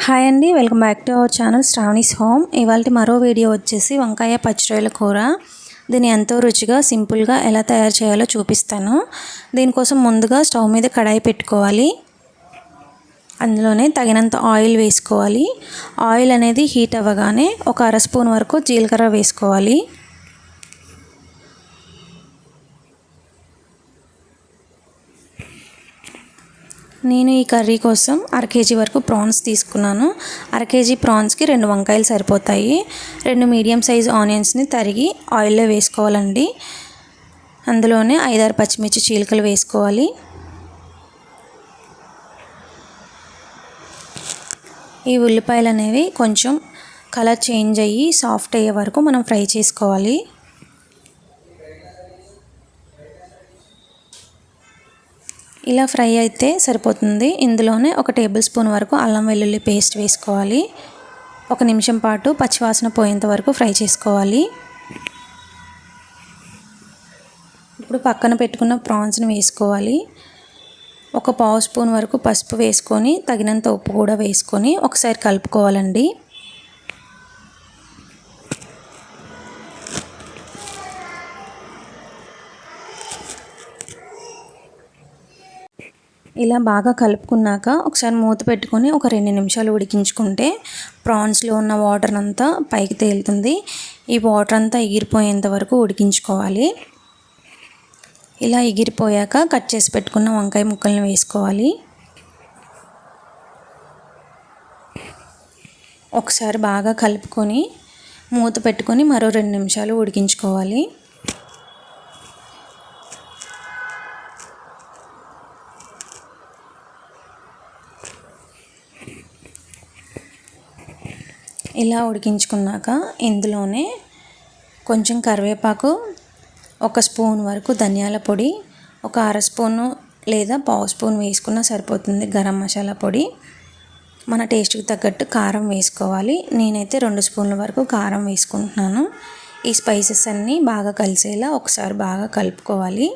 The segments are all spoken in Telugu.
హాయ్ అండి, welcome back to our channel Sravani's home. ఇవాళ మరో వీడియో వచ్చేసి వంకాయ పచ్చిరొయ్యల కూర. దీన్ని ఎంతో రుచిగా సింపుల్గా ఎలా తయారు చేయాలో చూపిస్తాను. దీనికోసం ముందుగా స్టవ్ మీద కడాయి పెట్టుకోవాలి. అందులోనే తగినంత ఆయిల్ వేసుకోవాలి. ఆయిల్ అనేది హీట్ అవ్వగానే ఒక అర స్పూన్ వరకు జీలకర్ర వేసుకోవాలి. నేను ఈ కర్రీ కోసం అర కేజీ వరకు ప్రాన్స్ తీసుకున్నాను. అర కేజీ ప్రాన్స్కి 2 వంకాయలు సరిపోతాయి. 2 మీడియం సైజ్ ఆనియన్స్ని తరిగి ఆయిల్లో వేసుకోవాలండి. అందులోనే 5-6 పచ్చిమిర్చి చీలికలు వేసుకోవాలి. ఈ ఉల్లిపాయలు అనేవి కొంచెం కలర్ చేంజ్ అయ్యి సాఫ్ట్ అయ్యే వరకు మనం ఫ్రై చేసుకోవాలి. ఇలా ఫ్రై అయితే సరిపోతుంది. ఇందులోనే 1 టేబుల్ స్పూన్ వరకు అల్లం వెల్లుల్లి పేస్ట్ వేసుకోవాలి. 1 నిమిషం పాటు పచ్చివాసన పోయేంత వరకు ఫ్రై చేసుకోవాలి. ఇప్పుడు పక్కన పెట్టుకున్న ప్రాన్స్ని వేసుకోవాలి. 1 పావు స్పూన్ వరకు పసుపు వేసుకొని తగినంత ఉప్పు కూడా వేసుకొని ఒకసారి కలుపుకోవాలండి. ఇలా బాగా కలుపుకున్నాక ఒకసారి మూత పెట్టుకొని ఒక 2 నిమిషాలు ఉడికించుకుంటే ప్రాన్స్లో ఉన్న వాటర్ అంతా పైకి తేలుతుంది. ఈ వాటర్ అంతా ఎగిరిపోయేంత వరకు ఉడికించుకోవాలి. ఇలా ఎగిరిపోయాక కట్ చేసి పెట్టుకున్న వంకాయ ముక్కల్ని వేసుకోవాలి. ఒకసారి బాగా కలుపుకొని మూత పెట్టుకొని మరో 2 నిమిషాలు ఉడికించుకోవాలి. ఇలా ఉడికించుకున్నాక ఇందులోనే కొంచెం కరివేపాకు, 1 స్పూన్ వరకు ధనియాల పొడి, ఒక అర స్పూను లేదా పావు స్పూన్ వేసుకున్నా సరిపోతుంది గరం మసాలా పొడి. మన టేస్ట్కి తగ్గట్టు కారం వేసుకోవాలి. నేనైతే 2 స్పూన్ల వరకు కారం వేసుకుంటున్నాను. ఈ స్పైసెస్ అన్నీ బాగా కలిసేలా ఒకసారి బాగా కలుపుకోవాలి.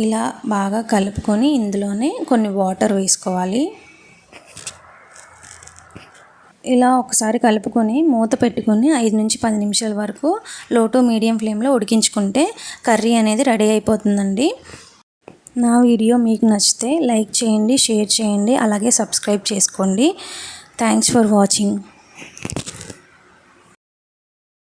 ఇలా బాగా కలుపుకొని ఇందులోనే కొన్ని వాటర్ వేసుకోవాలి. ఇలా ఒకసారి కలుపుకొని మూత పెట్టుకొని 5-10 నిమిషాల వరకు లో టు మీడియం ఫ్లేమ్లో ఉడికించుకుంటే కర్రీ అనేది రెడీ అయిపోతుందండి. నా వీడియో మీకు నచ్చితే లైక్ చేయండి, షేర్ చేయండి, అలాగే సబ్స్క్రైబ్ చేసుకోండి. Thanks for watching.